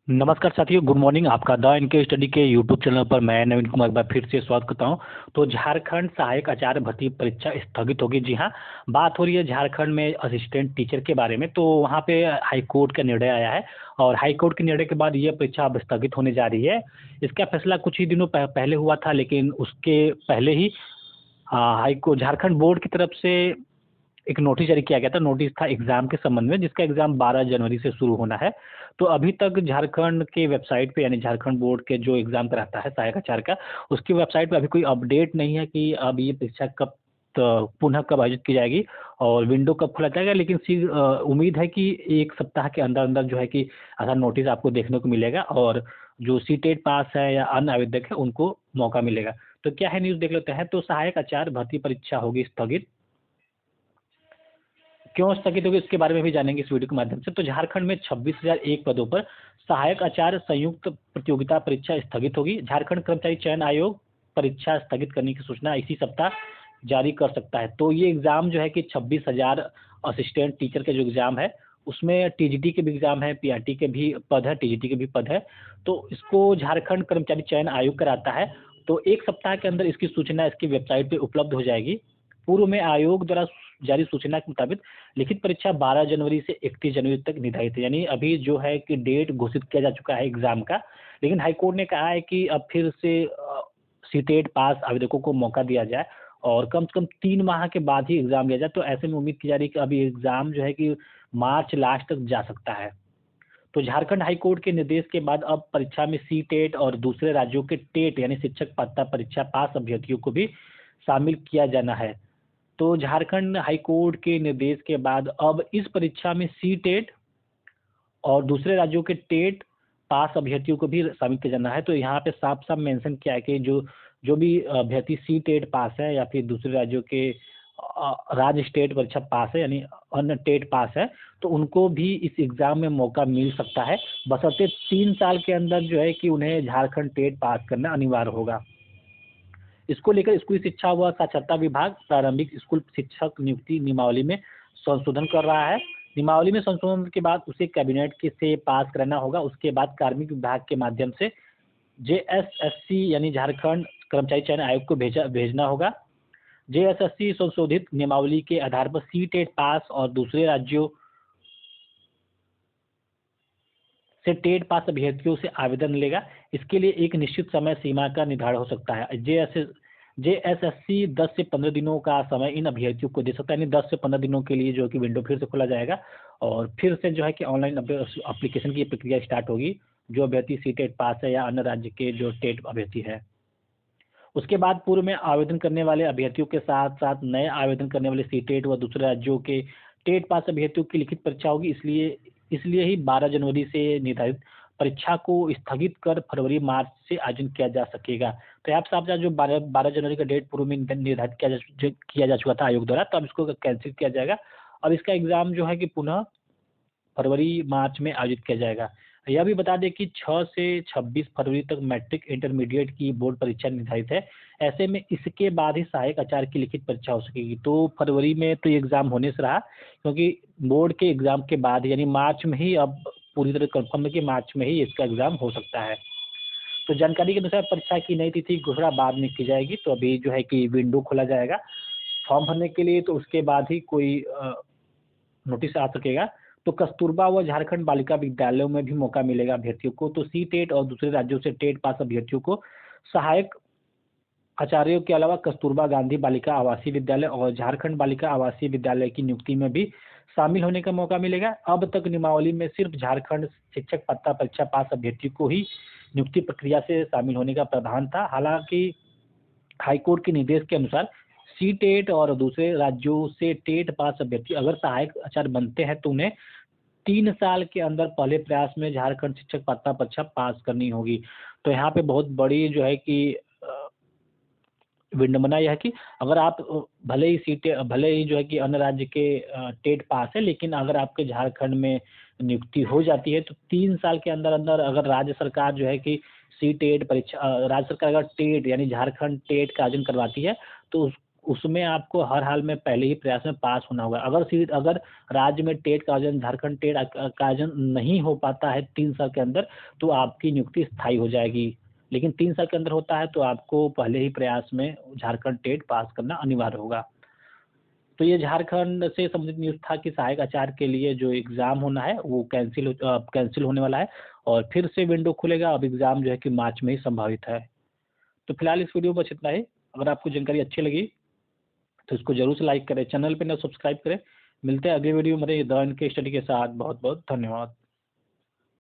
नमस्कार साथियों, good morning. आपका द इनके स्टडी के यूट्यूब चैनल पर मैं नवीन कुमार एक बार फिर से स्वागत करता हूं। तो झारखंड सहायक आचार्य भर्ती परीक्षा स्थगित होगी। जी हां, बात हो रही है झारखंड में असिस्टेंट टीचर के बारे में। तो वहां पे हाई कोर्ट का निर्णय आया है और हाई कोर्ट के निर्णय के बाद ये परीक्षा अब स्थगित होने जा रही है। इसका फैसला कुछ ही दिनों पहले हुआ था, लेकिन उसके पहले ही हाई कोर्ट झारखंड बोर्ड की तरफ से एक नोटिस जारी किया गया था। नोटिस था एग्जाम के संबंध में, जिसका एग्जाम 12 जनवरी से शुरू होना है। तो अभी तक झारखंड के वेबसाइट पे, यानी झारखंड बोर्ड के जो एग्जाम कराता है सहायक आचार्य का, उसकी वेबसाइट पे अभी कोई अपडेट नहीं है कि अब ये परीक्षा कब पुनः कब आयोजित की जाएगी और विंडो कब खोला जाएगा। लेकिन उम्मीद है कि एक सप्ताह के अंदर अंदर जो है कि ऐसा नोटिस आपको देखने को मिलेगा और जो सीटेट पास है या अन्य आवेदक है उनको मौका मिलेगा। तो क्या है, न्यूज़ देख लेते हैं। तो सहायक आचार्य भर्ती परीक्षा होगी स्थगित। क्यों स्थगित होगी इसके बारे में भी जानेंगे इस वीडियो के माध्यम से। तो झारखंड में 26,001 पदों पर सहायक आचार्य संयुक्त प्रतियोगिता परीक्षा स्थगित होगी। झारखंड कर्मचारी चयन आयोग परीक्षा स्थगित करने की सूचना इसी सप्ताह जारी कर सकता है। तो ये एग्जाम जो है कि 26,000 असिस्टेंट टीचर के जो एग्जाम है, उसमें टीजीटी के भी एग्जाम है, पीआरटी के भी पद है, टीजीटी के भी पद है। तो इसको झारखंड कर्मचारी चयन आयोग कराता है। तो एक सप्ताह के अंदर इसकी सूचना इसकी वेबसाइट पे उपलब्ध हो जाएगी। पूर्व में आयोग द्वारा जारी सूचना के मुताबिक लिखित परीक्षा 12 जनवरी से 31 जनवरी तक निर्धारित है। यानी अभी जो है कि डेट घोषित किया जा चुका है एग्जाम का, लेकिन हाईकोर्ट ने कहा है कि अब फिर से सीटेट पास आवेदकों को मौका दिया जाए और कम से कम 3 माह के बाद ही एग्जाम लिया जाए। तो ऐसे में उम्मीद की जा रही है कि अभी एग्जाम जो है कि मार्च लास्ट तक जा सकता है। तो झारखंड हाईकोर्ट के निर्देश के बाद अब परीक्षा में सीटेट और दूसरे राज्यों के टेट यानी शिक्षक पात्रता परीक्षा पास अभ्यर्थियों को भी शामिल किया जाना है। तो झारखंड हाईकोर्ट के निर्देश के बाद अब इस परीक्षा में सीटेट और दूसरे राज्यों के टेट पास अभ्यर्थियों को भी शामिल किया जाना है। तो यहाँ पे साफ साफ मेंशन किया है कि जो जो भी अभ्यर्थी सी टेट पास है या फिर दूसरे राज्यों के राज्य स्टेट परीक्षा पास है, यानी अन्य टेट पास है, तो उनको भी इस एग्जाम में मौका मिल सकता है, बशर्ते 3 साल के अंदर जो है कि उन्हें झारखंड टेट पास करना अनिवार्य होगा। इसको लेकर स्कूली शिक्षा व साक्षरता विभाग प्रारंभिक स्कूल शिक्षक नियुक्ति नियमावली में संशोधन कर रहा है। नियमावली में संशोधन के बाद उसे कैबिनेट के से पास करना होगा। उसके बाद कार्मिक विभाग के माध्यम से जेएसएससी यानी झारखंड कर्मचारी चयन आयोग को भेजना होगा। जेएसएससी संशोधित नियमावली के आधार पर सी टेट पास और दूसरे राज्यों से टेट पास अभ्यर्थियों से आवेदन लेगा। इसके लिए एक निश्चित समय सीमा का निर्धारण हो सकता है। जेएसएससी 10 से 15 दिनों का समय इन अभ्यर्थियों को दे सकता है, यानी 10 से 15 दिनों के लिए जो कि विंडो फिर से खोला जाएगा और फिर से जो है कि ऑनलाइन अप्लीकेशन की प्रक्रिया स्टार्ट होगी। जो अभ्यर्थी सी टेट पास है या अन्य राज्य के जो टेट अभ्यर्थी है, उसके बाद पूर्व में आवेदन करने वाले अभ्यर्थियों के साथ साथ नए आवेदन करने वाले सी टेट व दूसरे राज्यों के टेट पास अभ्यर्थियों की लिखित परीक्षा होगी। इसलिए ही 12 जनवरी से निर्धारित परीक्षा को स्थगित कर फरवरी मार्च से आयोजन किया जा सकेगा। तो आप साफ साफ जो 12 जनवरी का डेट पूर्व में निर्धारित किया जा चुका था आयोग द्वारा, तो अब इसको कैंसिल किया जाएगा। अब इसका एग्जाम जो है कि पुनः फरवरी मार्च में आयोजित किया जाएगा। यह भी बता दें कि 6 से 26 फरवरी तक मैट्रिक इंटरमीडिएट की बोर्ड परीक्षा निर्धारित है। ऐसे में इसके बाद ही सहायक आचार्य की लिखित परीक्षा हो सकेगी। तो फरवरी में तो ये एग्जाम होने से रहा, क्योंकि बोर्ड के एग्जाम के बाद यानी मार्च में ही अब पूरी तरह कंफर्म है कि मार्च में ही इसका एग्जाम हो सकता है। तो जानकारी के अनुसार परीक्षा की नई तिथि घोषणा बाद में की जाएगी। तो अभी जो है कि विंडो खोला जाएगा फॉर्म भरने के लिए, तो उसके बाद ही कोई नोटिस आ सकेगा। तो कस्तूरबा व झारखंड बालिका विद्यालयों में भी मौका मिलेगा अभ्यर्थियों को। तो सी टेट और दूसरे राज्यों से टेट पास अभ्यर्थियों को सहायक आचार्यों के अलावा कस्तूरबा गांधी बालिका आवासीय विद्यालय और झारखंड बालिका आवासीय विद्यालय की नियुक्ति में भी शामिल होने का मौका मिलेगा। अब तक नियमावली में सिर्फ झारखंड शिक्षक पात्रता परीक्षा पास अभ्यर्थी को ही नियुक्ति प्रक्रिया से शामिल होने का प्रावधान था। हालांकि हाईकोर्ट के निर्देश के अनुसार सी टेट और दूसरे राज्यों से टेट पास अभ्यर्थी अगर सहायक आचार्य बनते हैं तो उन्हें 3 साल के अंदर पहले प्रयास में झारखंड शिक्षक पात्रता परीक्षा पास करनी होगी। तो यहाँ पे बहुत बड़ी जो है कि विडंबना यह है कि अगर आप भले ही जो है कि अन्य राज्य के टेट पास है, लेकिन अगर आपके झारखंड में नियुक्ति हो जाती है तो 3 साल के अंदर अंदर अगर राज्य सरकार जो है कि सी टेट परीक्षा राज्य सरकार अगर टेट यानी झारखंड टेट का आयोजन करवाती है, तो उसमें आपको हर हाल में पहले ही प्रयास में पास होना होगा। अगर राज्य में टेट का आयोजन, झारखंड टेट का आयोजन नहीं हो पाता है 3 साल के अंदर, तो आपकी नियुक्ति स्थायी हो जाएगी। लेकिन 3 साल के अंदर होता है तो आपको पहले ही प्रयास में झारखंड टेट पास करना अनिवार्य होगा। तो ये झारखंड से संबंधित न्यूज़ था कि सहायक आचार्य के लिए जो एग्ज़ाम होना है वो कैंसिल होने वाला है और फिर से विंडो खुलेगा। अब एग्ज़ाम जो है कि मार्च में ही संभावित है। तो फिलहाल इस वीडियो में बस इतना ही। अगर आपको जानकारी अच्छी लगी तो इसको ज़रूर से लाइक करें, चैनल पे ना सब्सक्राइब करें। मिलते हैं अगली वीडियो में द इनके स्टडी के साथ। बहुत बहुत धन्यवाद।